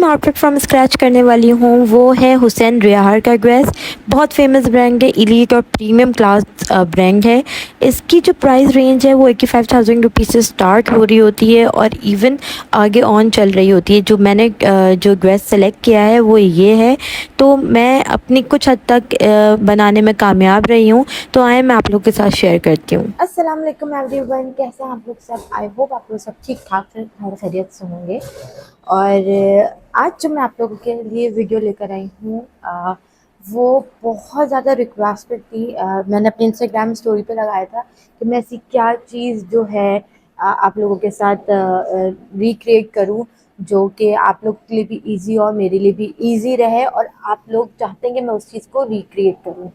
मैं outfit from scratch करने वाली हूँ वो है हुसैन रियाहर का ड्रेस। बहुत फेमस ब्रांड है, इलीट और प्रीमियम क्लास ब्रांड है। इसकी जो प्राइस रेंज है वो 85,000 रुपीज़ से स्टार्ट हो रही होती है और इवन आगे ऑन चल रही होती है। जो मैंने जो ड्रेस सेलेक्ट किया है वो ये है, तो मैं अपनी कुछ हद तक बनाने में कामयाब रही हूँ, तो आए मैं आप लोगों के साथ शेयर करती हूँ। अस्सलाम वालेकुम एवरीवन, कैसे हैं आप लोग सब। आई होप आप लोग सब ठीक ठाक से खैरियत से होंगे। और आज जो मैं आप लोगों के लिए वीडियो लेकर आई हूँ वो बहुत ज़्यादा रिक्वेस्टेड थी। मैंने अपने इंस्टाग्राम स्टोरी पे लगाया था कि मैं ऐसी क्या चीज़ जो है आप लोगों के साथ रिक्रिएट करूँ जो कि आप लोग के लिए भी इजी और मेरे लिए भी इजी रहे, और आप लोग चाहते हैं कि मैं उस चीज़ को रिक्रिएट करूँ।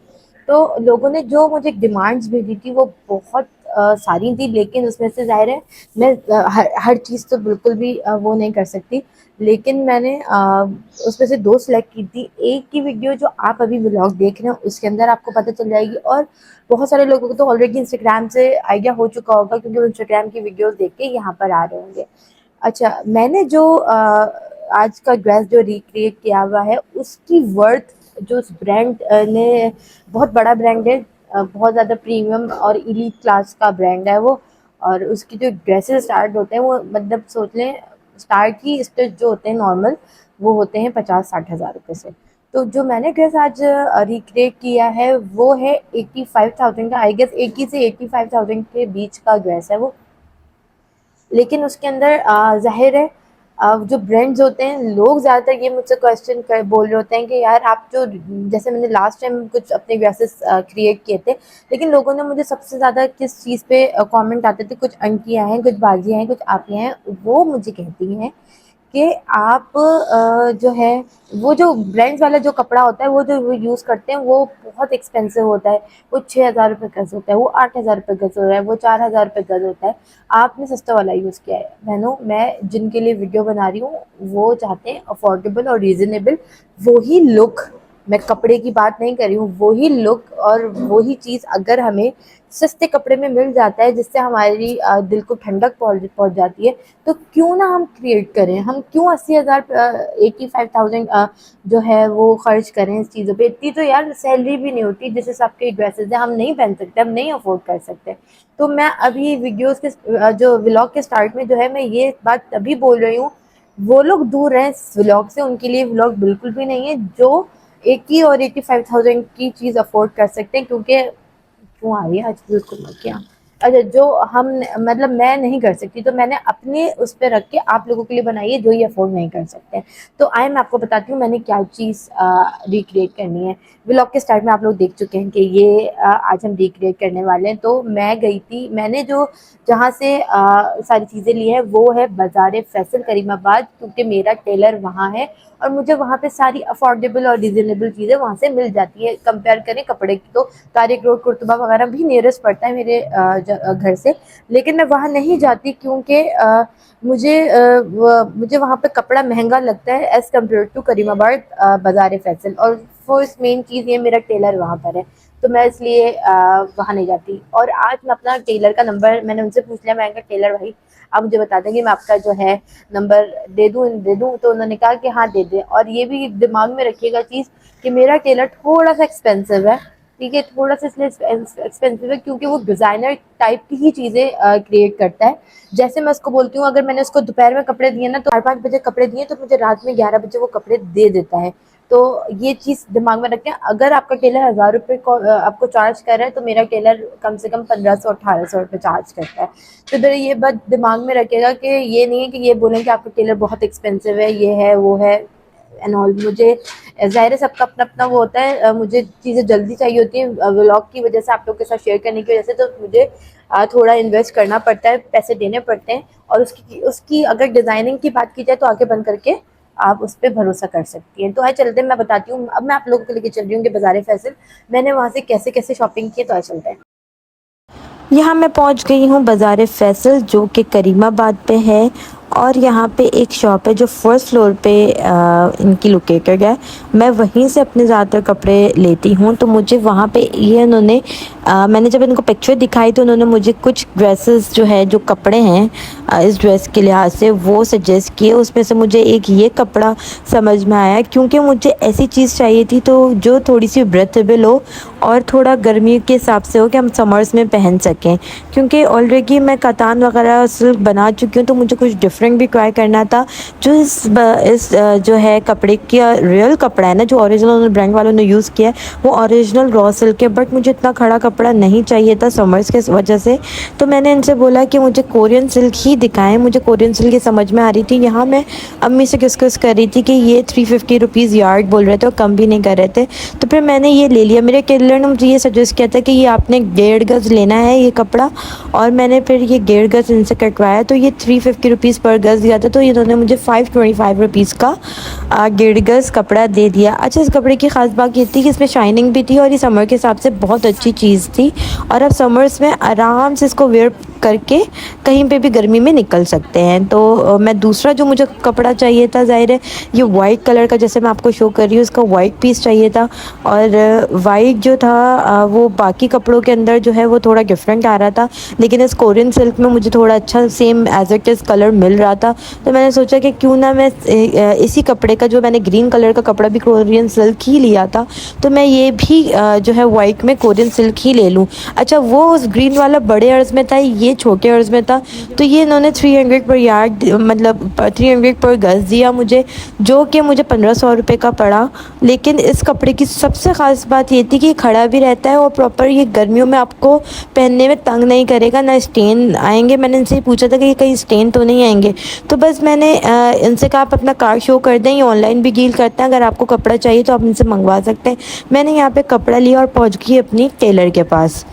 तो लोगों ने जो मुझे डिमांड्स भेजी थी वो बहुत सारी थी, लेकिन उसमें से ज़ाहिर है मैं हर चीज़ तो बिल्कुल भी वो नहीं कर सकती। लेकिन मैंने उसमें से 2 सेलेक्ट की थी। एक की वीडियो जो आप अभी व्लॉग देख रहे हैं उसके अंदर आपको पता चल जाएगी, और बहुत सारे लोगों को तो ऑलरेडी इंस्टाग्राम से आइडिया हो चुका होगा क्योंकि वो इंस्टाग्राम की वीडियोस देख के यहाँ पर आ रहे होंगे। अच्छा, मैंने जो आज का ड्रेस जो रिक्रिएट किया हुआ है उसकी वर्थ जो उस ब्रांड ने, बहुत बड़ा ब्रांड है, बहुत ज़्यादा प्रीमियम और इलीट क्लास का ब्रांड है वो। और उसकी जो ड्रेसेस स्टार्ट होते हैं वो मतलब सोच लें, स्टार्ट ही स्टिच जो होते हैं नॉर्मल वो होते हैं 50-60 हज़ार रुपये से। तो जो मैंने ड्रेस आज रिक्रिएट किया है वो है 85,000 का, आई गेस 80 से 85,000 के बीच का ड्रेस है वो। लेकिन उसके अंदर ज़ाहिर है जो ब्रांड्स होते हैं, लोग ज़्यादातर ये मुझसे क्वेश्चन कर बोल रहे होते हैं कि यार आप जो, जैसे मैंने लास्ट टाइम कुछ अपने ड्रेसेस क्रिएट किए थे, लेकिन लोगों ने मुझे सबसे ज़्यादा किस चीज़ पे कमेंट आते थे, कुछ आंटियाँ हैं, कुछ बाजियाँ हैं, कुछ आपियाँ हैं, वो मुझे कहती हैं कि आप जो है वो जो ब्रांड्स वाला जो कपड़ा होता है वो जो वो यूज़ करते हैं वो बहुत एक्सपेंसिव होता है। वो 6,000 रुपये गज़ होता है, वो 8,000 रुपये गज़ हो रहा है, वो 4,000 रुपये गज़ होता है। आपने सस्ता वाला यूज़ किया है। बहनों, मैं जिनके लिए वीडियो बना रही हूँ वो चाहते हैं अफोर्डेबल और रीज़नेबल वही लुक। मैं कपड़े की बात नहीं कर रही हूँ, वही लुक और वही चीज़ अगर हमें सस्ते कपड़े में मिल जाता है जिससे हमारी दिल को ठंडक पहुँच जाती है, तो क्यों ना हम क्रिएट करें। हम क्यों 80,000 85,000 जो है वो खर्च करें इस चीज़ों पे। इतनी तो यार सैलरी भी नहीं होती जिस हिसाब के ड्रेसेस हैं, हम नहीं पहन सकते, हम नहीं अफोर्ड कर सकते। तो मैं अभी वीडियोस के जो व्लॉग के स्टार्ट में जो है मैं ये बात तभी बोल रही हूँ, वो लोग दूर रहें इस व्लॉग से, उनके लिए व्लॉग बिल्कुल भी नहीं है जो 80 और 85,000 की चीज़ अफोर्ड कर सकते हैं। क्योंकि क्यों आ रही है आज बिल्कुल क्या, अच्छा जो हम मतलब मैं नहीं कर सकती, तो मैंने अपने उस पे रख के आप लोगों के लिए बनाई है जो ये अफोर्ड नहीं कर सकते। तो आए मैं आपको बताती हूँ मैंने क्या चीज़ रिक्रिएट करनी है। व्लॉग के स्टार्ट में आप लोग देख चुके हैं कि ये आज हम रिक्रिएट करने वाले हैं। तो मैं गई थी, मैंने जो जहाँ से सारी चीज़ें ली है वो है बाज़ार फैसल करीमाबाद, क्योंकि मेरा टेलर वहाँ है और मुझे वहाँ पे सारी अफोर्डेबल और रिजनेबल चीज़ें वहाँ से मिल जाती है। कंपेयर करें कपड़े की तो तारिक रोड कुर्तुबा वगैरह भी नियरेस्ट पड़ता है मेरे घर से, लेकिन मैं वहाँ नहीं जाती क्योंकि मुझे वहाँ पे कपड़ा महंगा लगता है एज़ कम्पेयर टू करीमाबाद बाज़ार फैसल। और फर्स्ट मेन चीज़ ये, मेरा टेलर वहाँ पर है, तो मैं इसलिए वहाँ नहीं जाती। और आज मैं अपना टेलर का नंबर मैंने उनसे पूछ लिया। मैं कहा टेलर भाई आप मुझे बता दें कि मैं आपका जो है नंबर दे दूँ, तो उन्होंने कहा कि हाँ दे दें। और ये भी दिमाग में रखिएगा चीज़ कि मेरा टेलर थोड़ा सा एक्सपेंसिव है, ठीक है, थोड़ा सा इसलिए एक्सपेंसिव है क्योंकि वो डिज़ाइनर टाइप की ही चीज़ें क्रिएट करता है। जैसे मैं उसको बोलती हूँ, अगर मैंने उसको दोपहर में कपड़े दिए ना, तो 4-5 बजे कपड़े दिए तो मुझे रात में 11 बजे वो कपड़े दे देता है। तो ये चीज़ दिमाग में रखें, अगर आपका टेलर 1,000 रुपये को आपको चार्ज कर रहा है तो मेरा टेलर कम से कम 1,500-1,800 रुपये चार्ज करता है। तो मेरा ये बात दिमाग में रखिएगा कि ये नहीं है कि ये बोलें कि आपका टेलर बहुत एक्सपेंसिव है, ये है वो है एंड ऑल। मुझे ज़ाहिर है सबका अपना अपना वो होता है, मुझे चीज़ें जल्दी चाहिए होती हैं व्लॉग की वजह से, आप लोग के साथ शेयर करने की वजह से, तो मुझे थोड़ा इन्वेस्ट करना पड़ता है, पैसे देने पड़ते हैं। और उसकी उसकी अगर डिज़ाइनिंग की बात की जाए तो आगे बंद करके आप उस पर भरोसा कर सकती हैं। तो आए चलते हैं, मैं बताती हूँ। अब मैं आप लोगों को लेके चल रही हूँ कि बाज़ार फैसल मैंने वहाँ से कैसे कैसे शॉपिंग की, तो आए चलते हैं। यहाँ मैं पहुँच गई हूँ बाज़ार फैसल जो कि करीमाबाद पे है, और यहाँ पे एक शॉप है जो फर्स्ट फ्लोर पे इनकी लोकेटेड है। मैं वहीं से अपने ज़्यादातर कपड़े लेती हूँ। तो मुझे वहाँ पे ये मैंने जब इनको पिक्चर दिखाई तो उन्होंने मुझे कुछ ड्रेसेस जो है, जो कपड़े हैं इस ड्रेस के लिहाज से वो सजेस्ट किए। उसमें से मुझे एक ये कपड़ा समझ में आया, क्योंकि मुझे ऐसी चीज़ चाहिए थी तो जो थोड़ी सी ब्रेथेबल हो और थोड़ा गर्मी के हिसाब से हो कि हम समर्स में पहन सकें। क्योंकि ऑलरेडी मैं कतान वगैरह सिल्क बना चुकी हूँ, तो मुझे कुछ डिफरेंट भी ट्राई करना था। जो इस जो है कपड़े का रियल कपड़ा है ना, जो ओरिजिनल ब्रांड वालों ने यूज़ किया है, वो ओरिजिनल रॉ सिल्क है। बट मुझे इतना खड़ा कपड़ा नहीं चाहिए था समर्स के वजह से। तो मैंने इनसे बोला कि मुझे कोरियन सिल्क ही दिखाएं। मुझे कोरियन सिल्क ही समझ में आ रही थी। यहाँ मैं अम्मी से डिस्कस कर रही थी कि ये 350 रुपीज़ यार्ड बोल रहे थे और कम भी नहीं कर रहे थे। तो फिर मैंने ये ले लिया। मेरे टेलर ने मुझे ये सजेस्ट किया था कि ये आपने 1.5 गज़ लेना है ये कपड़ा, और मैंने फिर ये 1.5 गज़ इनसे कटवाया। तो ये 350 रुपीज़ पर गज़ दिया था, तो इन्होंने मुझे 525 रुपीज़ का 1.5 गज़ कपड़ा दे दिया। अच्छा, इस कपड़े की ख़ास बात ये थी कि इसमें शाइनिंग भी थी और ये समर के हिसाब से बहुत अच्छी चीज़ थी। और अब समर्स में आराम से इसको वेयर करके कहीं पे भी गर्मी में निकल सकते हैं। तो मैं दूसरा जो मुझे कपड़ा चाहिए था, ज़ाहिर है ये वाइट कलर का, जैसे मैं आपको शो कर रही हूँ, इसका वाइट पीस चाहिए था। और वाइट जो था वो बाकी कपड़ों के अंदर जो है वो थोड़ा डिफरेंट आ रहा था, लेकिन इस कोरियन सिल्क में मुझे थोड़ा अच्छा same as it is colour मिल रहा था। तो मैंने सोचा कि क्यों ना मैं इसी कपड़े का, जो मैंने ग्रीन कलर का कपड़ा भी कोरियन सिल्क ही लिया था, तो मैं ये भी जो है वाइट में कोरियन सिल्क ही ले लूँ। अच्छा, वो उस ग्रीन वाला बड़े अर्ज़ में था, ये छोटे अर्ज़ में था। तो ये इन्होंने 300 पर यार्ड, मतलब 300 पर गज़ दिया मुझे, जो कि मुझे 1500 रुपये का पड़ा। लेकिन इस कपड़े की सबसे ख़ास बात ये थी कि ये खड़ा भी रहता है और प्रॉपर ये गर्मियों में आपको पहनने में तंग नहीं करेगा, ना स्टेन आएंगे। मैंने इनसे पूछा था कि ये कहीं स्टेन तो नहीं आएंगे। तो बस मैंने इनसे कहा आप अपना कार्ड शो कर दें, ये ऑनलाइन भी डील करते हैं, अगर आपको कपड़ा चाहिए तो आप इनसे मंगवा सकते हैं। मैंने यहाँ पे कपड़ा लिया और पहुँच गई अपनी टेलर के पास।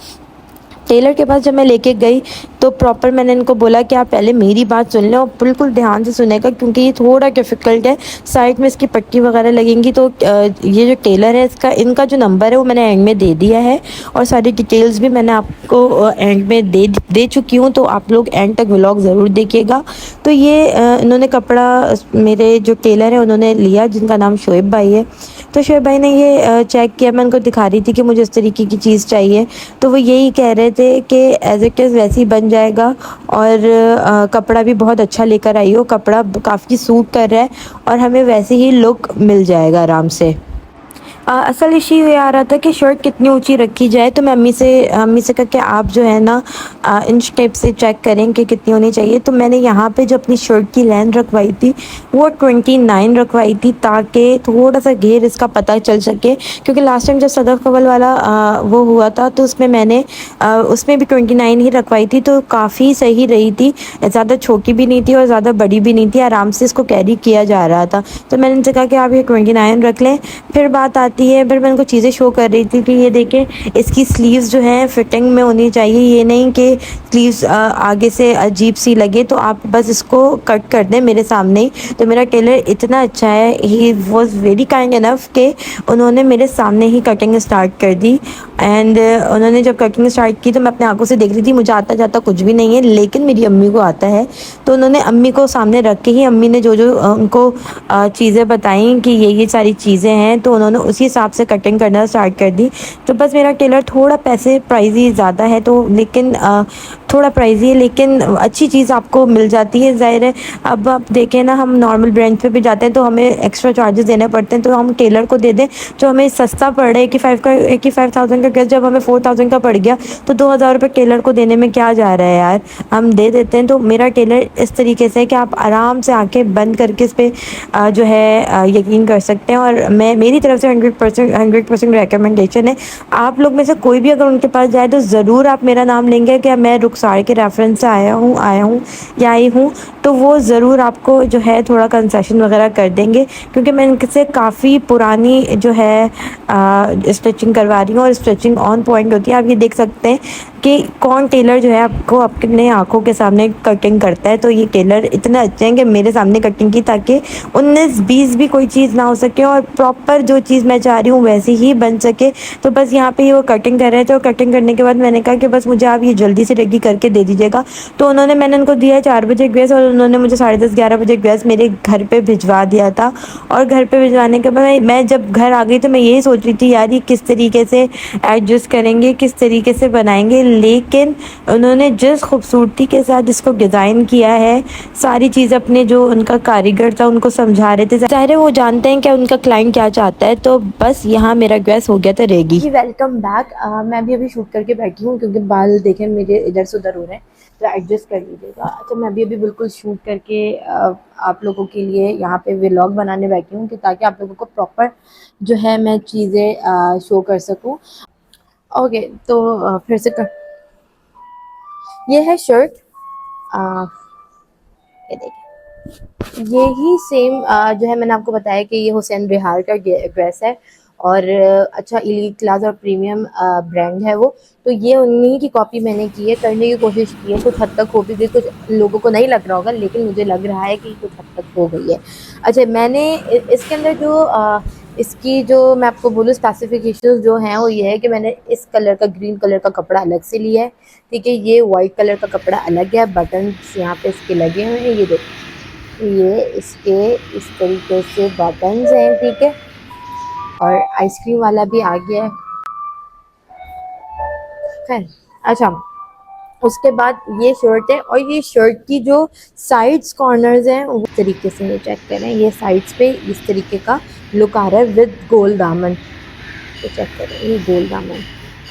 टेलर के पास जब मैं लेके गई तो प्रॉपर मैंने इनको बोला कि आप पहले मेरी बात सुन लें और बिल्कुल ध्यान से सुनेगा, क्योंकि ये थोड़ा डिफ़िकल्ट है। साइड में इसकी पट्टी वगैरह लगेंगी। तो ये जो टेलर है इनका जो नंबर है वो मैंने एंड में दे दिया है, और सारी डिटेल्स भी मैंने आपको एंड में दे चुकी हूँ। तो आप लोग एंड तक व्लॉग ज़रूर देखिएगा। तो ये इन्होंने कपड़ा, मेरे जो टेलर है उन्होंने लिया, जिनका नाम शोएब भाई है। तो शोएब भाई ने ये चेक किया। मैं उनको दिखा रही थी कि मुझे इस तरीके की चीज़ चाहिए, तो वो यही कह रहे थे कि एज इट इज़ वैसे ही बन जाएगा। और कपड़ा भी बहुत अच्छा लेकर आई हो, कपड़ा काफ़ी सूट कर रहा है और हमें वैसे ही लुक मिल जाएगा आराम से। असल इशू ये आ रहा था कि शर्ट कितनी ऊंची रखी जाए। तो मैं अम्मी से कहा कि आप जो है ना इंच टेप से चेक करें कि कितनी होनी चाहिए। तो मैंने यहाँ पे जो अपनी शर्ट की लेंथ रखवाई थी वो 29 रखवाई थी, ताकि थोड़ा सा घेर इसका पता चल सके। क्योंकि लास्ट टाइम जब सदफ कवल वाला वो हुआ था तो उसमें मैंने उसमें भी 29 ही रखवाई थी, तो काफ़ी सही रही थी। ज़्यादा छोटी भी नहीं थी और ज़्यादा बड़ी भी नहीं थी, आराम से इसको कैरी किया जा रहा था। तो मैंने उनसे कहा कि आप ये 29 रख लें। फिर बात आती है, फिर मैं उनको चीज़ें शो कर रही थी कि ये देखें, इसकी स्लीव्स जो हैं फिटिंग में होनी चाहिए। ये नहीं कि स्लीव्स आगे से अजीब सी लगे, तो आप बस इसको कट कर दें मेरे सामने ही। तो मेरा टेलर इतना अच्छा है, he was very kind enough कि उन्होंने मेरे सामने ही कटिंग स्टार्ट कर दी। एंड उन्होंने जब कटिंग स्टार्ट की तो मैं अपने आंखों से देख रही थी। मुझे आता जाता कुछ भी नहीं है, लेकिन मेरी अम्मी को आता है। तो उन्होंने अम्मी को सामने रख के ही, अम्मी ने जो जो उनको चीज़ें बताई कि ये सारी चीज़ें हैं, तो उन्होंने उसी हिसाब से कटिंग करना स्टार्ट कर दी। तो बस मेरा टेलर थोड़ा पैसे प्राइज़ी ज़्यादा है, तो लेकिन थोड़ा प्राइज़ी है, लेकिन अच्छी चीज़ आपको मिल जाती है। ज़ाहिर है, अब आप देखें ना, हम नॉर्मल ब्रांड पे भी जाते हैं तो हमें एक्स्ट्रा चार्जेस देने पड़ते हैं। तो हम टेलर को दे दें जो हमें सस्ता पड़ रहा है, 85,000 का ड्रेस जब हमें 4,000 का पड़ गया, तो 2,000 रुपये टेलर को देने में क्या जा रहा है यार, हम दे देते हैं। तो मेरा टेलर इस तरीके से है कि आप आराम से आंखें बंद करके इस पर जो है यकीन कर सकते हैं। और मेरी तरफ से 100% रिकमेंडेशन है। आप लोग में से कोई भी अगर उनके पास जाए तो ज़रूर आप मेरा नाम लेंगे कि मैं रुखसार के रेफरेंस से आया हूँ या आई हूँ, तो वो ज़रूर आपको जो है थोड़ा कंसेशन वगैरह कर देंगे। क्योंकि मैं इनसे काफ़ी पुरानी जो है स्टिचिंग करवा रही हूँ और स्टिचिंग ऑन पॉइंट होती है। आप ये देख सकते हैं कि कौन टेलर जो है आपको अपने आँखों के सामने कटिंग करता है। तो ये टेलर इतना अच्छे हैं कि मेरे सामने कटिंग की, ताकि 19-20 भी कोई चीज़ ना हो सके और प्रॉपर जो चीज़ मैं चाह रही हूँ वैसी ही बन सके। तो बस यहाँ पे वो कटिंग कर रहे थे और कटिंग करने के बाद मैंने कहा कि बस मुझे आप ये जल्दी से रेडी करके करके दे दीजिएगा। तो मैंने उनको दिया 4 बजे गैस और उन्होंने मुझे 10:30-11 बजे गैस मेरे घर पे भिजवा दिया था। और घर पे भिजवाने के बाद मैं जब घर आ गई तो मैं यही सोच रही थी यार ये किस तरीके से एडजस्ट करेंगे, किस तरीके से बनाएंगे, लेकिन उन्होंने जिस खूबसूरती के साथ इसको डिज़ाइन किया है, सारी चीज़ अपने जो उनका कारीगर था उनको समझा रहे थे। ज़ाहिर है वो जानते हैं कि उनका क्लाइंट क्या चाहता है। तो बस यहाँ मेरा गैस हो गया था रेडी। जी वेलकम बैक। मैं भी अभी शूट करके बैठी हूँ क्योंकि बाल देखें मेरे इधर से उधर हो रहे हैं, तो एडजस्ट कर लीजिएगा। अच्छा, मैं भी अभी बिल्कुल शूट करके आप लोगों के लिए यहाँ पे व्लॉग बनाने बैठी हूँ कि ताकि आप लोगों को प्रॉपर जो है मैं चीज़ें शो कर सकूँ। ओके, तो फिर से कर, ये है शर्ट। ये देखिए, यही सेम जो है मैंने आपको बताया कि ये हुसैन बिहार का ड्रेस है और अच्छा इलीट क्लास और प्रीमियम ब्रांड है वो। तो ये उन्हीं की कॉपी मैंने की है, करने की कोशिश की है। कुछ हद तक हो भी गई, कुछ लोगों को नहीं लग रहा होगा लेकिन मुझे लग रहा है कि कुछ हद तक हो गई है। अच्छा, मैंने इसके अंदर जो इसकी जो मैं आपको बोलूँ स्पेसिफिकेशंस जो हैं वो ये है कि मैंने इस कलर का ग्रीन कलर का कपड़ा अलग से लिया है, ठीक है। ये वाइट कलर का कपड़ा अलग है, बटन्स यहाँ पे इसके लगे हुए हैं, ये देखो, ये इसके इस तरीके से बटन्स हैं, ठीक है। और आइसक्रीम वाला भी आ गया है, खैर। अच्छा, उसके बाद ये शर्ट है और ये शर्ट की जो साइड्स कॉर्नर्स हैं वो इस तरीके से, ये चेक करें, ये साइड्स पे इस तरीके का लुक आ रहा है विद गोल दामन। तो चेक करें, ये गोल दामन।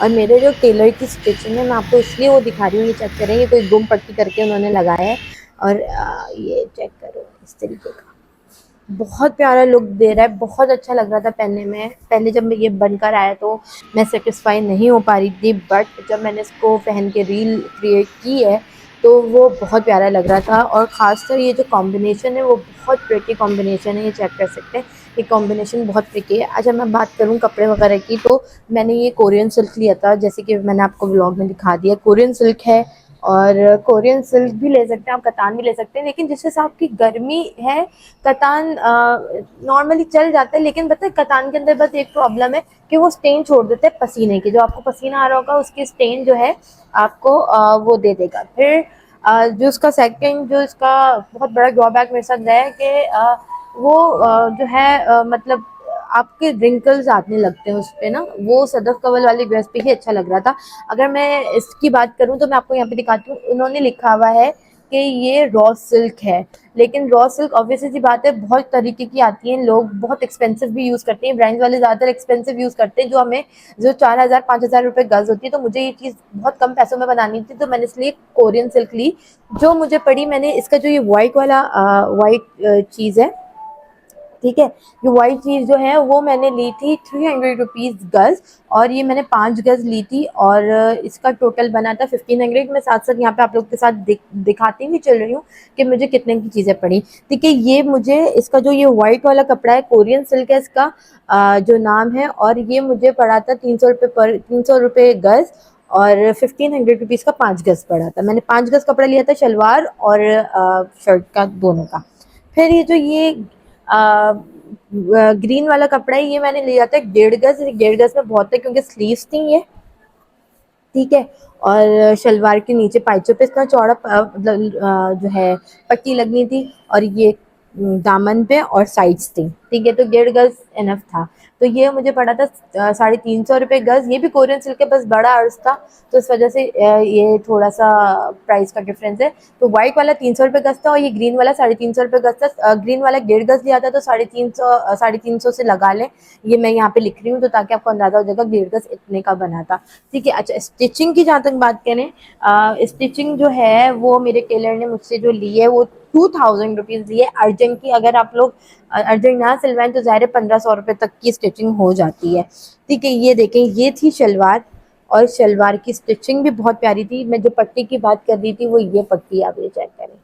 और मेरे जो टेलर की स्टिचिंग है मैं आपको इसलिए वो दिखा रही हूँ, ये चेक करें, ये कोई गुम पट्टी करके उन्होंने लगाया है। और ये चेक करो इस तरीके का, बहुत प्यारा लुक दे रहा है, बहुत अच्छा लग रहा था पहनने में। पहले जब मैं ये बनकर आया तो मैं सेटिस्फाई नहीं हो पा रही थी, बट जब मैंने इसको पहन के रील क्रिएट की है तो वो बहुत प्यारा लग रहा था। और ख़ासकर ये जो कॉम्बिनेशन है वो बहुत प्रिटी कॉम्बिनेशन है, ये चेक कर सकते हैं, ये कॉम्बिनेशन बहुत प्रिटी है। अच्छा, मैं बात करूँ कपड़े वगैरह की, तो मैंने ये कोरियन सिल्क लिया था, जैसे कि मैंने आपको व्लॉग में दिखा दिया, कोरियन सिल्क है। और कोरियन सिल्क भी ले सकते हैं आप, कतान भी ले सकते हैं, लेकिन जिस हिसाब की गर्मी है कतान नॉर्मली चल जाता है। लेकिन पता है कतान के अंदर बस एक प्रॉब्लम है कि वो स्टेन छोड़ देते हैं पसीने की, जो आपको पसीना आ रहा होगा उसकी स्टेन जो है आपको वो दे देगा। फिर जो उसका सेकंड जो इसका बहुत बड़ा ड्रॉबैक मेरे साथ रहा है कि वो जो है मतलब आपके रिंकल्स आने लगते हैं उस पर ना, वो सदफ कवल वाली ड्रेस पे ही अच्छा लग रहा था। अगर मैं इसकी बात करूं तो मैं आपको यहाँ पे दिखाती हूँ, उन्होंने लिखा हुआ है कि ये रॉ सिल्क है, लेकिन रॉ सिल्क ऑब्वियसली सी बात है बहुत तरीके की आती हैं, लोग बहुत एक्सपेंसिव भी यूज़ करते हैं, ब्रांड वाले ज़्यादातर एक्सपेंसिव यूज़ करते हैं, जो हमें जो 4,000-5,000 रुपये गज होती है। तो मुझे ये चीज़ बहुत कम पैसों में बनानी थी, तो मैंने इसलिए कोरियन सिल्क ली, जो मुझे पड़ी। मैंने इसका जो ये वाइट वाला वाइट चीज़ है, ठीक है, ये वाइट चीज़ जो है वो मैंने ली थी 300 रुपीज़ गज़, और ये मैंने 5 गज़ ली थी और इसका टोटल बना था 1500। मैं साथ साथ यहाँ पे आप लोग के साथ दिखाती हुई चल रही हूँ कि मुझे कितने की चीज़ें पड़ी, ठीक है। ये मुझे इसका जो ये वाइट वाला कपड़ा है, कोरियन सिल्क है इसका जो नाम है, और ये मुझे पड़ा था 300 रुपये गज़, और 1500 रुपीज़ का 5 गज़ पड़ा था। मैंने 5 गज़ कपड़ा लिया था शलवार और शर्ट का, दोनों का। फिर ये जो ये ग्रीन वाला कपड़ा है, ये मैंने लिया था 1.5 गज। 1.5 गज में बहुत है क्योंकि स्लीव्स थी ये, ठीक है। और शलवार के नीचे पाइचों पे इतना चौड़ा मतलब जो है पट्टी लगनी थी, और ये दामन पे और साइड्स थी, ठीक है। तो 1.5 गज इनफ था। तो ये मुझे पड़ा था 350 रुपये गज। ये भी कोरियन सिल्क के, बस बड़ा अर्ज था तो इस वजह से ये थोड़ा सा प्राइस का डिफरेंस है। तो वाइट वाला 300 रुपये गज था और ये ग्रीन वाला 350 रुपये गज था। ग्रीन वाला 1.5 गज लिया था तो 350 से लगा लें, ये मैं यहाँ पे लिख रही हूँ तो ताकि आपको अंदाजा हो जाएगा 1.5 गज इतने का बना था, ठीक है। अच्छा, स्टिचिंग की जहाँ तक बात करें, स्टिचिंग जो है वो मेरे टेलर ने मुझसे जो ली है वो 2000 रुपीज़ ली है अर्जेंट की। अगर आप लोग अर्जेंट ना सिलवाएं तो ज़ाहिर 1500 रुपये तक की स्टिचिंग हो जाती है, ठीक है। ये देखें, ये थी शलवार, और शलवार की स्टिचिंग भी बहुत प्यारी थी। मैं जो पट्टी की बात कर रही थी वो ये पट्टी, आप ये चेक करें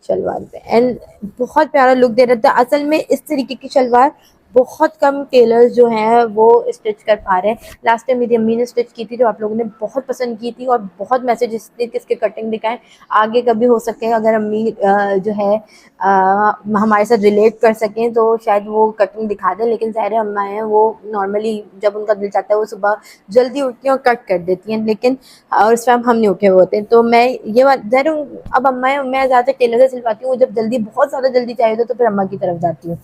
शलवार पे, एंड बहुत प्यारा लुक दे रहा था। असल में इस तरीके की शलवार बहुत कम टेलर्स जो हैं वो स्टिच कर पा रहे हैं। लास्ट टाइम मेरी अम्मी ने स्टिच की थी, जो आप लोगों ने बहुत पसंद की थी और बहुत मैसेजेस थे कि इसके कटिंग दिखाएं। आगे कभी हो सके अगर अम्मी जो है हमारे साथ रिलेट कर सकें तो शायद वो कटिंग दिखा दें, लेकिन ज़ाहिर है अम्मा हैं वो नॉर्मली जब उनका दिल चाहता है वो सुबह जल्दी उठती हैं और कट कर देती हैं, लेकिन और उस टाइम हम नहीं उठे हुए होते। तो मैं ये बात ज़ाहिर अब अम्मा है, मैं ज़्यादातर टेलर से सिलवाती हूँ, जब जल्दी बहुत ज़्यादा जल्दी चाहिए तो फिर अम्मा की तरफ जाती हूँ।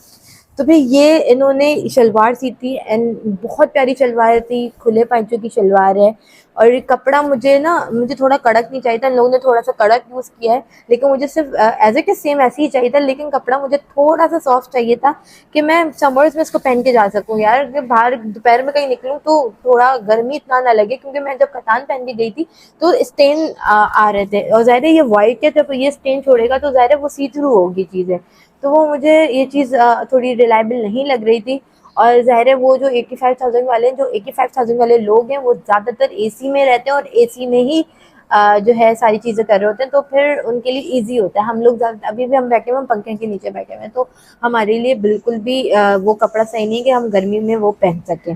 तो फिर ये इन्होंने शलवार सी थी एंड बहुत प्यारी शलवार थी, खुले पाइचों की शलवार है। और कपड़ा मुझे थोड़ा कड़क नहीं चाहिए था, इन लोगों ने थोड़ा सा कड़क यूज़ किया है, लेकिन मुझे सिर्फ एज इट इज़ सेम ऐसे ही चाहिए था, लेकिन कपड़ा मुझे थोड़ा सा सॉफ्ट चाहिए था कि मैं समर्स में इसको पहन के जा सकूँ यार, कि बाहर दोपहर में कहीं निकलूँ तो थोड़ा गर्मी इतना ना लगे, क्योंकि मैं जब कतान पहन के गई थी तो स्टेन आ रहे थे, और ज़ाहिर है ये वाइट है तो ये स्टेन छोड़ेगा तो ज़ाहिर है वो सी थ्रू होगी चीज़ें, तो वो मुझे ये चीज़ थोड़ी रिलायबल नहीं लग रही थी। और ज़ाहिर है वो जो 85,000 वाले हैं, जो 85,000 वाले लोग हैं वो ज़्यादातर एसी में रहते हैं और एसी में ही जो है सारी चीज़ें कर रहे होते हैं, तो फिर उनके लिए ईजी होता है। हम लोग अभी भी हम बैठे हुए हैं, हम पंखे के नीचे बैठे हुए हैं, तो हमारे लिए बिल्कुल भी वो कपड़ा सही नहीं है कि हम गर्मी में वो पहन सकें।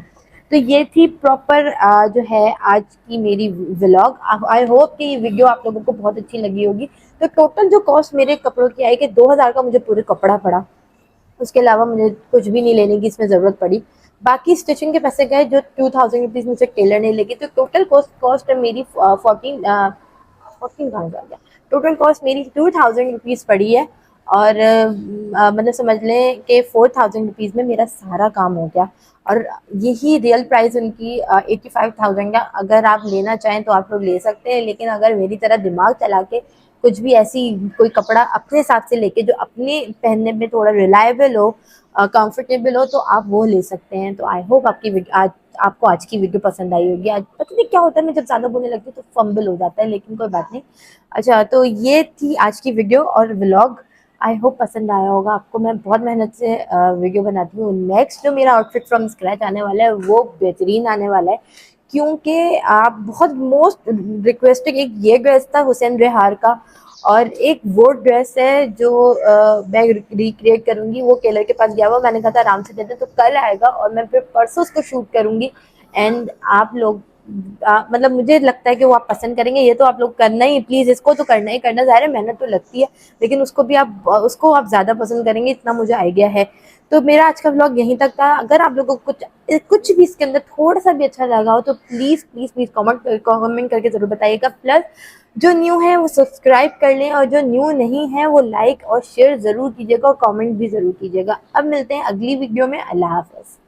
तो ये थी प्रॉपर जो है आज की मेरी व्लॉग। आई होप कि ये वीडियो आप लोगों को बहुत अच्छी लगी होगी। तो टोटल जो कॉस्ट मेरे कपड़ों की आई कि 2,000 का मुझे पूरे कपड़ा पड़ा, उसके अलावा मुझे कुछ भी नहीं लेने की इसमें ज़रूरत पड़ी। बाकी स्टिचिंग के पैसे गए जो 2,000 रुपीज़ मुझसे टेलर ने लेके, तो टोटल कॉस्ट मेरी 14 कहाँ जा गया, टोटल कॉस्ट मेरी 2,000 रुपीज़ पड़ी है। और मतलब समझ लें कि 4,000 रुपीज़ में मेरा सारा काम हो गया। और यही रियल प्राइस उनकी 85,000 का। अगर आप लेना चाहें तो आप लोग ले सकते हैं, लेकिन अगर मेरी तरह दिमाग चला के कुछ भी ऐसी कोई कपड़ा अपने हिसाब से लेके जो अपने पहनने में थोड़ा रिलायबल हो, कंफर्टेबल हो, तो आप वो ले सकते हैं। तो आई होप आपको आज की वीडियो पसंद आई होगी। आज पता नहीं क्या होता है, मैं जब ज़्यादा बोलने लगती हूँ तो फंबल हो जाता है, लेकिन कोई बात नहीं। अच्छा, तो ये थी आज की वीडियो और व्लॉग। आई होप पसंद आया होगा आपको। मैं बहुत मेहनत से वीडियो बनाती हूँ। नेक्स्ट जो मेरा आउटफिट फ्रॉम स्क्रैच आने वाला है वो बेहतरीन आने वाला है, क्योंकि आप बहुत मोस्ट रिक्वेस्टेड एक ये ड्रेस था हुसैन रेहार का, और एक वो ड्रेस है जो मैं रिक्रिएट करूँगी। वो टेलर के पास गया हुआ, मैंने कहा था आराम से दे दे, तो कल आएगा और मैं फिर परसों उसको शूट करूँगी। एंड आप लोग मतलब मुझे लगता है कि वो आप पसंद करेंगे। ये तो आप लोग करना ही, प्लीज़ इसको तो करना ही करना। ज़ाहिर है मेहनत तो लगती है, लेकिन उसको आप ज़्यादा पसंद करेंगे, इतना मुझे आइडिया है। तो मेरा आज का व्लॉग यहीं तक था। अगर आप लोगों को कुछ भी इसके अंदर थोड़ा सा भी अच्छा लगा हो तो प्लीज़ प्लीज़ प्लीज़ कमेंट करके ज़रूर बताइएगा। प्लस जो न्यू है वो सब्सक्राइब कर लें, और जो न्यू नहीं है वो लाइक और शेयर ज़रूर कीजिएगा और कमेंट भी ज़रूर कीजिएगा। अब मिलते हैं अगली वीडियो में। अल्लाह हाफ़िज़।